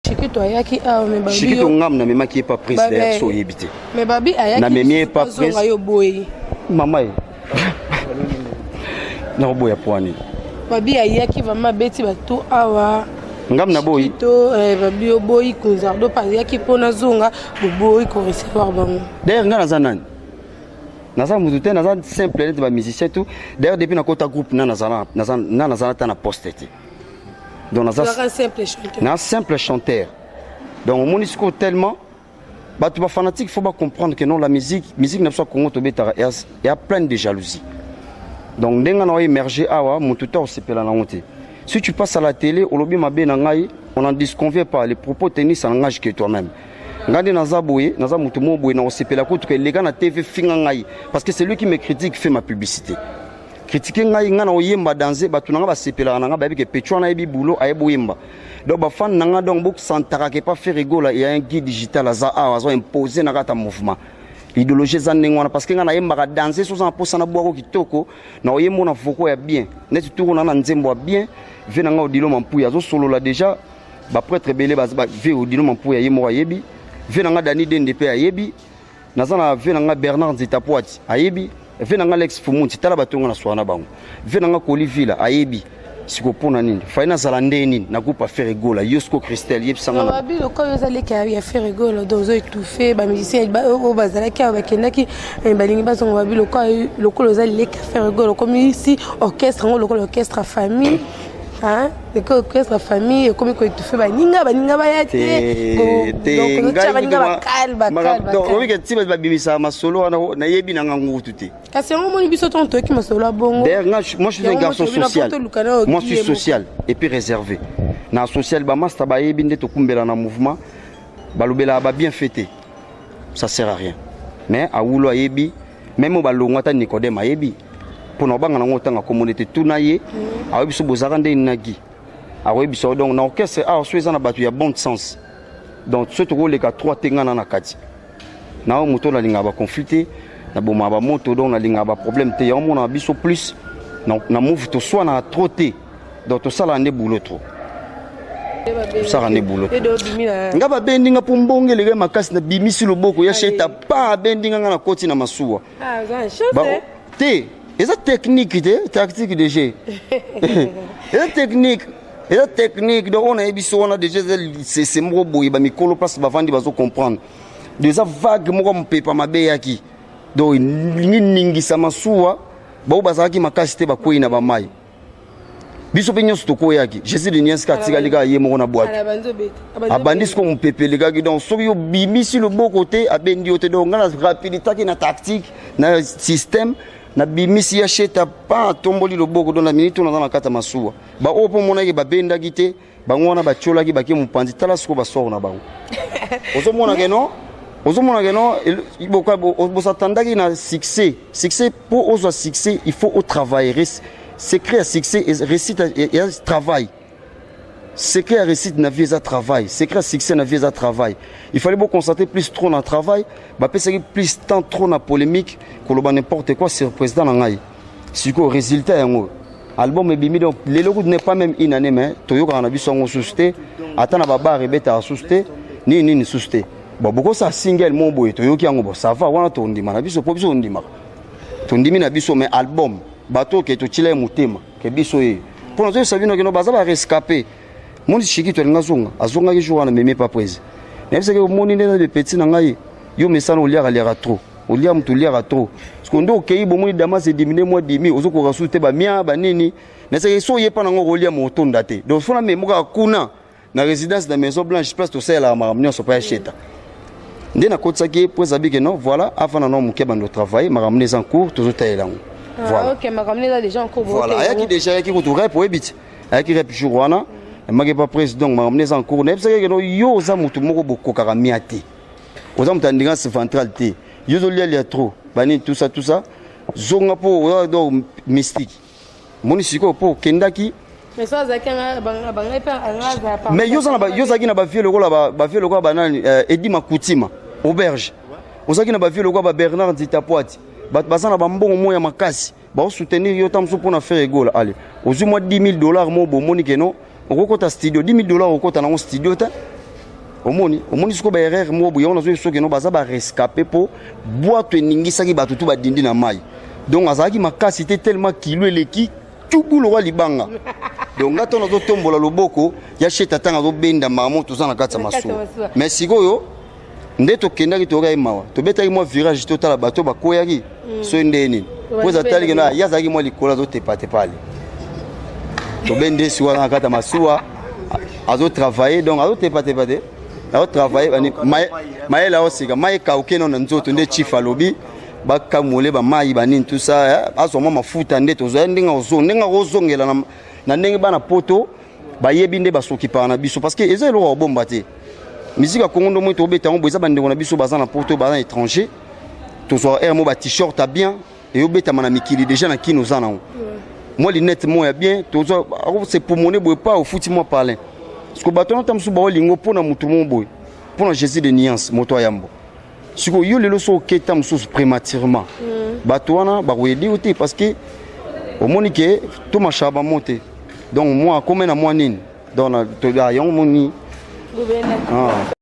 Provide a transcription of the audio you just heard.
Chikito ayaki a me babi. Chikito ngam na mema qui est pas prise d'air so yebité. Mais babi ayaki na memi pas prise. Maman. Na boya poani. Babi ayaki vraiment beti bato awa. Ngam na boyi. Chikito babi oboyi kunzardo pa ayaki pona zonga boboyi ko recevoir bango. D'ailleurs ngana zanani. Naza mututé naza simple de ba musicien tout. D'ailleurs depuis na kota groupe na nazana ta na postete. Donc naza un simple chanteur. Donc mon discours tellement bah tu vas fanatique, faut pas comprendre que non la musique n'a pas Congo to betara il y a plein de jalousie. Donc denga na émerger awa mututa osepela na honte. Si tu passes à la télé, au lobby mabe na ngai, on n'en disconvient pas les propos tennis en langage que toi-même. Ngandi naza boye, naza mutumo boye na osepela ko que les gars na TV finga ngai parce que c'est lui qui me critique fait ma publicité. Critiquer ngai ngana oyemba danser batu nanga ba sepela nanga ba que petwana ebi boulot ayebo yemba. Donc ba fan nanga donc bok santara ke pas faire rigola il y a un guide digital aza azo imposer na kata mouvement. Idéologie za nengwana parce que ngana yemba ka danser so za posa na boako kitoko na oyembo na foko ya bien. Net tour na nzembo bien, ve nanga odilo mampuya zo solo la déjà ba prêtre belé ba ve odilo mampuya yemo yebi. Ve nanga Dani DNDP ayebi nazana ve nanga Bernard Zitapoati ayebi ve nanga Alex Fumunti tala batonga na swana bango ve nanga Kolivila ayebi siko pona nini faina zala ndeni na groupe affaire gola Yosko Christel yeb sanga na babi loko yozali ka ya affaire gola dozo étouffé ba musicien ba o bazala ka ba kendaki balingi bazonga babi loko yozali ka affaire gola comme ici orchestre ngo loko orchestre famille. Hein? Les orchestres, la famille, comme ils te font, baninga bayate. Donc, baninga bakal. Donc, oui, que tu vas bimisa ma solo na yebi na ngangu tuti. Kasi on moni biso ton truc ma solo bongo. D'ailleurs, moi je suis un garçon social. Moi je suis social et puis réservé. Na social ba master ba yebi nde to kumbela na mouvement. Balobela ba bien fêté. Ça sert à rien. Mais a wulo yebi, même ba longata Nicodème yebi. Pour nous banga ngota nga communauté tunaye a biso bozarande nagi a biso donc na orchestre a soeza na batu ya bon sens donc ce rôle les 3 tengana na kati na moto na linga ba conflité na boma ba moto donc na linga ba problème te ya mona biso plus na move to soit na trotter donc to sala ne boulot trop ça ne boulot ngaba bendinga pumbonge les makasi na bimisi loboko ya cheta pa bendinga na koti na masuwa ah ça chose te et ça technique tactique de jeu. Et la technique donc on a ébiso on a déjà c'est mo boy ba mikolo place ba vandi bazo comprendre. Déjà vague mo ko mpepa mabe yaki. Donc ningi sama suwa ba bazaki makasi te ba koina ba mai. Biso pe nyonso to ko yaki. Jésus de Nienska tika liga yemo na boîte. Abandis ko mpepe liga donc so yo bimisi le beau côté abendi ote donc na rapidité ki na tactique na système na bimisi ya cheta pa tomboli loboko don na minute na na kata masuwa ba opo mona ke ba benda gite ba ngona ba chola ki ba ke mpanzi tala siko ba soro na bango ozo mona ke no iboka bo satanda ki na succès pour ozo succès il faut au travail secret succès et réussite et travail secret réussite na vie à travail secret succès na vie à travail il fallait beaucoup concentrer plus trop dans le travail bah penser plus temps trop dans polémique que le n'importe quoi sur président ngai si ko résultat yango album ebimi donc les logos n'est pas même une année mais toyoka na biso ngo susté atana baba rebeta susté ni susté bon beaucoup ça single mon boy toyoki yango bon ça va wana to ndima na biso po biso ndima to ndimi na biso mais album bato ke to chile mutema ke biso e pour nous ça vient que no baza ba rescapé mon chiki to ngazonga azonga ki jour na meme pas prise même c'est que moni ndena de petit na ngai yo mesana oliaka trop olia mtu liaka trop parce que ndo okei bomoni dama se diminuer moi dimi ozoko rasute ba mia ba nini na c'est so yepa na ngo olia motonda te donc fona memoka kuna na résidence de Maison Blanche place to sala maramnyo so pa cheta ndena kotsaki pour abike non voilà avant na no mukeba ndo travailler maramnez en cours toujours tayelango voilà OK maramnez déjà en cours voilà ayaki déjà ayaki ko to rep ebit ayaki rep jour wana mage pas président maramnez en cours n'ebseke no yo za mutu moko bokokaka miate oza mutandinga central te yo zo lia trop bani tout ça zonga po do mystique moni siko po kendaki mais ça zakanga banga pa ngaza mais yo zaki na ba vie lokola banani Edi Makutima auberge ozaki na ba vie lokola ba Bernard Zitapoati bazana ba mbongo moya makasi ba soutenir yo tamso pona faire gola allez ozu moi $10,000 mo bo moni keno okota studio $10,000 okota na studio ta omoni siko ba erreur mo boye on a soki no baza ba rescapé po boîte eningisaki bato tout ba dindi na mai donc azaki makasi te tellement kilo eleki tubu lo libanga donc ngato na zo tombola loboko ya cheta tanga zo benda mamo to zana kata masu mais sikoyo nde to kendaki to ga mawa to betaki mo virage total bato ba koyaki so ndeni poza tali kena yazaki mo likola zo tepate pale to bende siwa na kata masuwa azo travailler donc azo tepate azo travailler bani mai la osika mai ka okeno na nzoto nde chief alobi bakamole ba mai bani tout ça azo mama mafuta nde to zo ndinga ozongela na ndenge bana poto bayebi nde basoki pa na biso parce que ezelo ro bomba te musique Congo ndo moto obeta ngo boza bande ngona biso baza na poto baza étranger to zo air mo ba t-shirt a bien et obeta mana mikili déjà na kino zana moi les net moi bien to zo c'est pour monnaie boy pas au foot moi parler parce que bato na tamsu ba lingo pona mutu mo boy pona Jésus de nuance moto yambo siko yo lelo so keta musu prématurément bato wana ba wedi oti parce que au monique to machaba monter donc moi comme na moi nini dans to ga yon moni